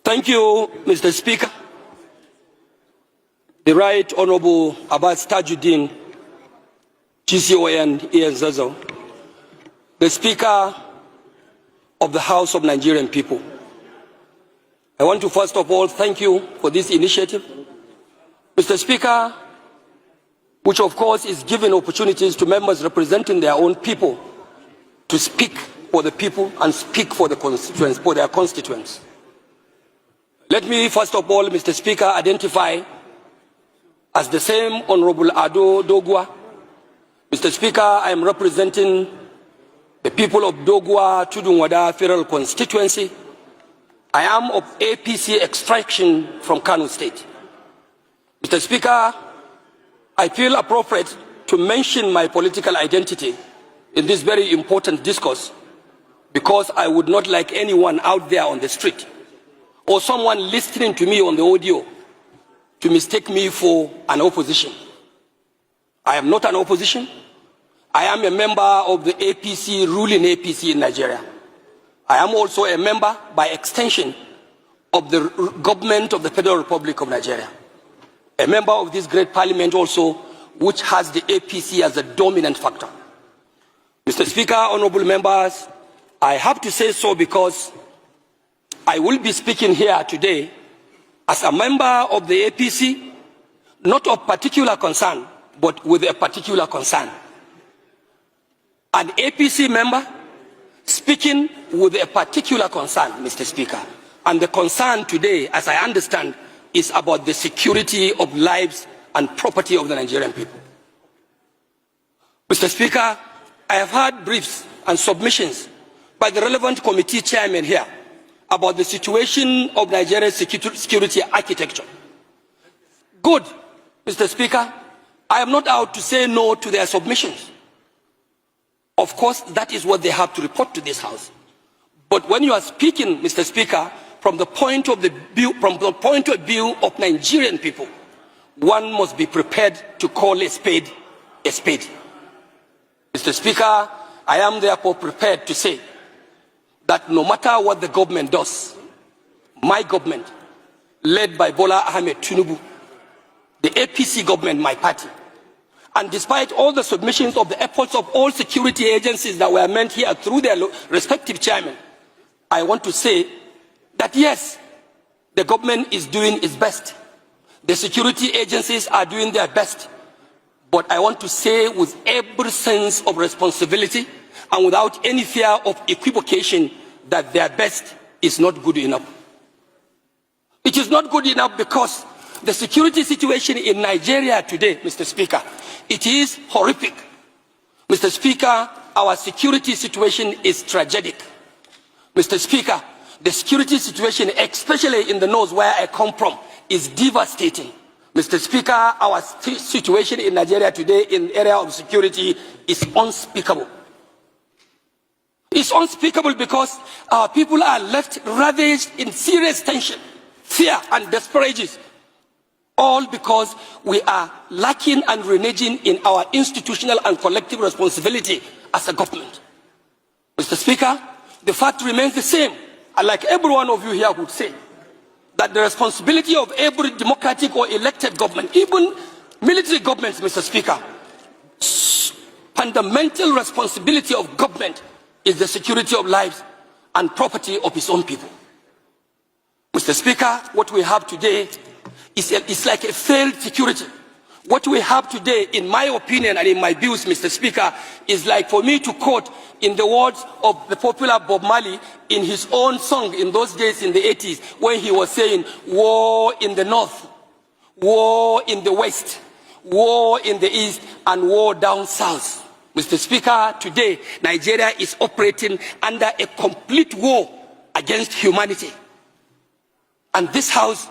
Thank you, Mr. Speaker. The Right Honorable Abbas Tajuddin, GCON Ian Zazo, the Speaker of the House of Nigerian People. I want to first of all thank you for this initiative. Mr. Speaker, which of course is giving opportunities to members representing their own people to speak for the people and speak for the constituents, for their constituents. Let me first of all, Mr. Speaker, identify as the same Honorable Ado Dogwa. Mr. Speaker, I am representing the people of Dogwa Tudunwada Federal Constituency. I am of APC extraction from Kano State. Mr. Speaker, I feel appropriate to mention my political identity in this very important discourse because I would not like anyone out there on the street or someone listening to me on the audio to mistake me for an opposition. I am not an opposition. I am a member of the APC, ruling APC in Nigeria. I am also a member, by extension, of the government of the Federal Republic of Nigeria. A member of this great parliament also, which has the APC as a dominant factor. Mr. Speaker, honorable members, I have to say so because I will be speaking here today as a member of the APC, not of particular concern, but with a particular concern. An APC member speaking with a particular concern, Mr. Speaker. And the concern today, as I understand, is about the security of lives and property of the Nigerian people. Mr. Speaker, I have heard briefs and submissions by the relevant committee chairman here about the situation of Nigeria's security architecture. Good, Mr. Speaker. I am not out to say no to their submissions. Of course, that is what they have to report to this House. But when you are speaking, Mr. Speaker, from the point of view of Nigerian people, one must be prepared to call a spade a spade. Mr. Speaker, I am therefore prepared to say that no matter what the government does, my government, led by Bola Ahmed Tinubu, the APC government, my party, and despite all the submissions of the efforts of all security agencies that were meant here through their respective chairmen, I want to say that yes, the government is doing its best. The security agencies are doing their best. But I want to say with every sense of responsibility and without any fear of equivocation that their best is not good enough. It is not good enough because the security situation in Nigeria today, Mr. Speaker, it is horrific. Mr. Speaker, our security situation is tragic. Mr. Speaker, the security situation, especially in the north where I come from, is devastating. Mr. Speaker, our situation in Nigeria today in the area of security is unspeakable. It's unspeakable because our people are left ravaged in serious tension, fear and desperation, all because we are lacking and reneging in our institutional and collective responsibility as a government. Mr. Speaker, the fact remains the same, and like every one of you here would say, that the responsibility of every democratic or elected government, even military governments, Mr. Speaker, fundamental responsibility of government is the security of lives and property of its own people. Mr. Speaker, what we have today is like a failed security. What we have today, in my opinion and in my views, Mr. Speaker, is like, for me to quote in the words of the popular Bob Marley in his own song in those days in the 80s, when he was saying, war in the north, war in the west, war in the east, and war down south. Mr. Speaker, today, Nigeria is operating under a complete war against humanity. And this House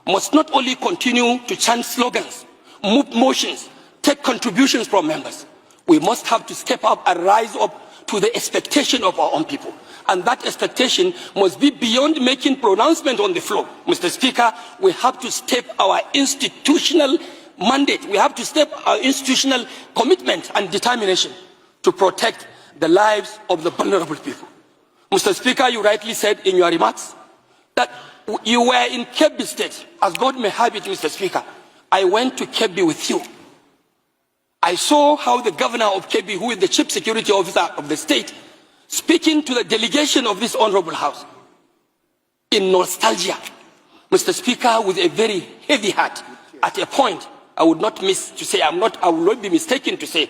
must not only continue to chant slogans, move motions, take contributions from members. We must have to step up and rise up to the expectation of our own people. And that expectation must be beyond making pronouncement on the floor. Mr. Speaker, we have to step our institutional mandate. We have to step our institutional commitment and determination to protect the lives of the vulnerable people. Mr. Speaker, you rightly said in your remarks that you were in Kebbi State. As God may have it, Mr. Speaker, I went to Kebbi with you. I saw how the governor of Kebbi, who is the chief security officer of the state, speaking to the delegation of this honorable house in nostalgia, Mr. Speaker, with a very heavy heart. At a point, I would not miss to say, I will not be mistaken to say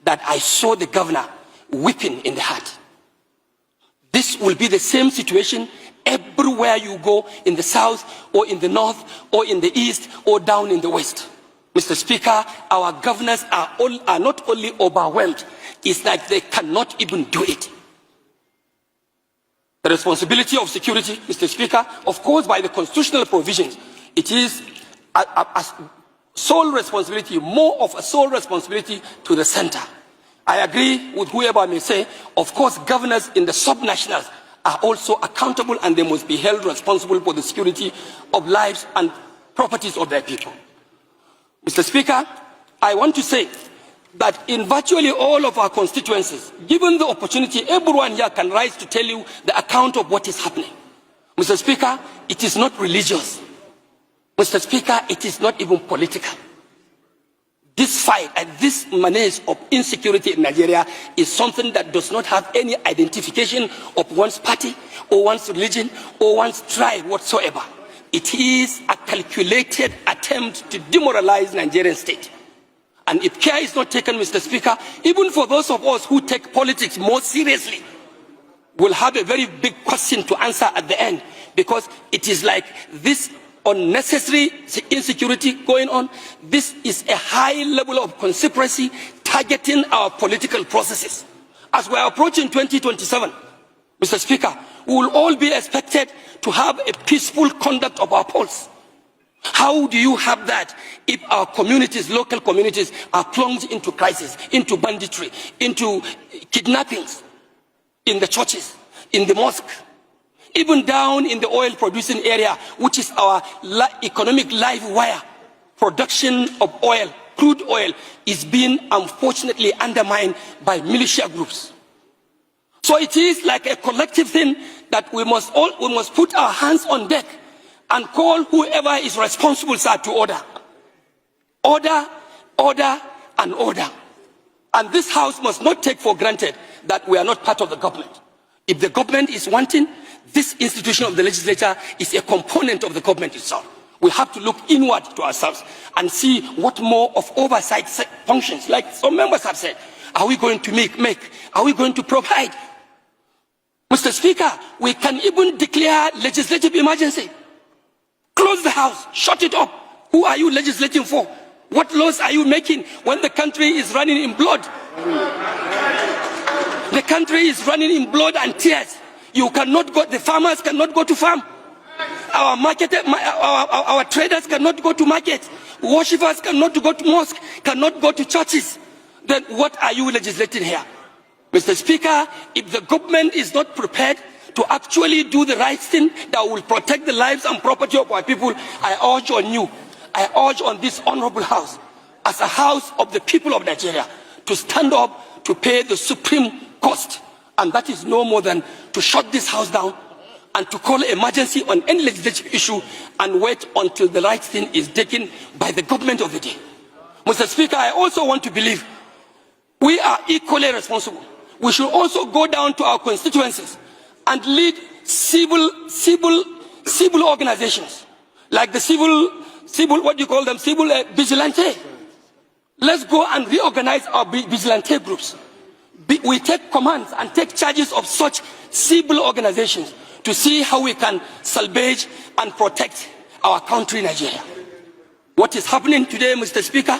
that I saw the governor weeping in the heart. This will be the same situation everywhere you go, in the south or in the north or in the east or down in the west. Mr. Speaker, our governors are not only overwhelmed, it's like they cannot even do it. The responsibility of security, Mr. Speaker, of course, by the constitutional provisions, it is a sole responsibility, more of a sole responsibility to the center. I agree with whoever may say, of course, governors in the subnationals are also accountable and they must be held responsible for the security of lives and properties of their people. Mr. Speaker, I want to say that in virtually all of our constituencies, given the opportunity, everyone here can rise to tell you the account of what is happening. Mr. Speaker, it is not religious. Mr. Speaker, it is not even political. This fight and this menace of insecurity in Nigeria is something that does not have any identification of one's party or one's religion or one's tribe whatsoever. It is a calculated attempt to demoralize the Nigerian state. And if care is not taken, Mr. Speaker, even for those of us who take politics more seriously, we'll have a very big question to answer at the end, because it is like this unnecessary insecurity going on. This is a high level of conspiracy targeting our political processes. As we are approaching 2027, Mr. Speaker, we will all be expected to have a peaceful conduct of our polls. How do you have that if our communities, local communities, are plunged into crisis, into banditry, into kidnappings in the churches, in the mosque, even down in the oil producing area, which is our economic live wire? Production of oil, crude oil, is being unfortunately undermined by militia groups. So it is like a collective thing that we must put our hands on deck and call whoever is responsible, sir, to order. Order, order, and order. And this house must not take for granted that we are not part of the government. If the government is wanting, this institution of the legislature is a component of the government itself. We have to look inward to ourselves and see what more of oversight functions, like some members have said, are we going to make? Are we going to provide? Mr. Speaker, we can even declare legislative emergency. Close the house, shut it up. Who are you legislating for? What laws are you making when the country is running in blood? The country is running in blood and tears. You cannot go, the farmers cannot go to farm. Our traders cannot go to market. Worshippers cannot go to mosque, cannot go to churches. Then what are you legislating here? Mr. Speaker, if the government is not prepared to actually do the right thing that will protect the lives and property of our people, I urge on you, I urge on this honorable house, as a house of the people of Nigeria, to stand up to pay the supreme cost. And that is no more than to shut this house down and to call emergency on any legislative issue and wait until the right thing is taken by the government of the day. Mr. Speaker, I also want to believe we are equally responsible. We should also go down to our constituencies and lead civil organizations, like the civil vigilante. Let's go and reorganize our vigilante groups. We take commands and take charges of such civil organizations to see how we can salvage and protect our country, Nigeria. What is happening today, Mr. Speaker,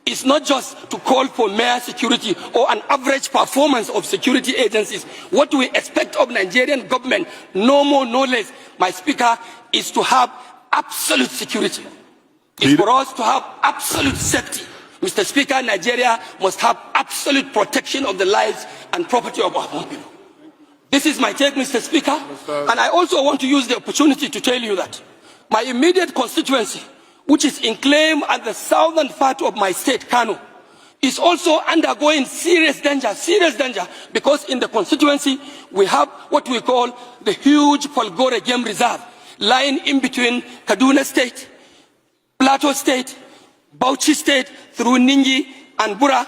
is not just to call for mere security or an average performance of security agencies. What we expect of Nigerian government, no more, no less, my Speaker, is to have absolute security. It's for us to have absolute safety. Mr. Speaker, Nigeria must have absolute protection of the lives and property of our own people. This is my take, Mr. Speaker. And I also want to use the opportunity to tell you that my immediate constituency, which is enclaved at the southern part of my state, Kano, is also undergoing serious danger, because in the constituency we have what we call the huge Polgore Game Reserve, lying in between Kaduna State, Plateau State, Bauchi State, through Ningi and Bura,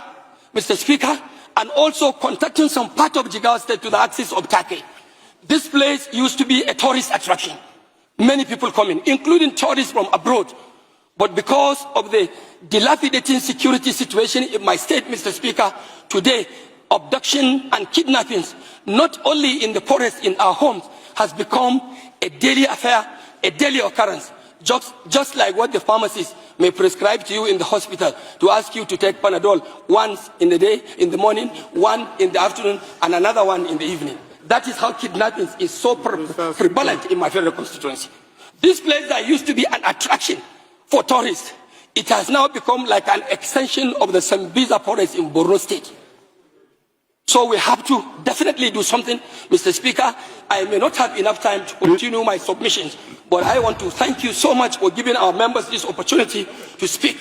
Mr. Speaker, and also contacting some part of Jigawa State to the axis of Turkey. This place used to be a tourist attraction. Many people come in, including tourists from abroad. But because of the dilapidating security situation in my state, Mr. Speaker, today, abduction and kidnappings, not only in the forest, in our homes, has become a daily affair, a daily occurrence. Just like what the pharmacist may prescribe to you in the hospital to ask you to take Panadol once in the day, in the morning, one in the afternoon, and another one in the evening. That is how kidnapping is so prevalent in my federal constituency. This place that used to be an attraction for tourists, it has now become like an extension of the Sambisa forest in Borno State. So we have to definitely do something. Mr. Speaker, I may not have enough time to continue my submissions, but I want to thank you so much for giving our members this opportunity to speak.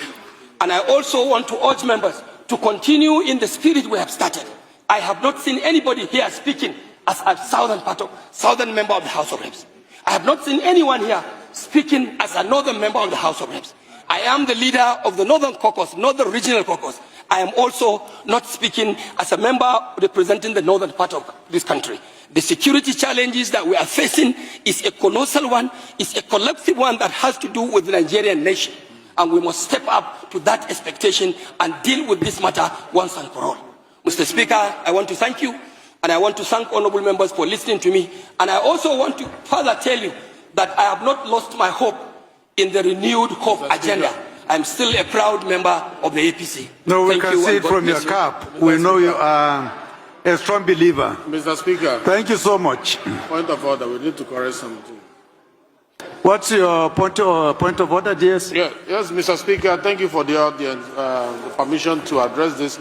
And I also want to urge members to continue in the spirit we have started. I have not seen anybody here speaking as a southern member of the House of Reps. I have not seen anyone here speaking as a northern member of the House of Reps. I am the leader of the Northern Caucus, Northern Regional Caucus. I am also not speaking as a member representing the northern part of this country. The security challenges that we are facing is a colossal one, is a collective one that has to do with the Nigerian nation. And we must step up to that expectation and deal with this matter once and for all. Mr. Speaker, I want to thank you, and I want to thank honorable members for listening to me. And I also want to further tell you that I have not lost my hope in the renewed hope agenda. I'm still a proud member of the APC. No, we can see it from your cap. We know you are a strong believer. Mr. Speaker. Thank you so much. Point of order. We need to correct something. What's your point of order, DS? Yes, Mr. Speaker. Thank you for the audience, the permission to address this.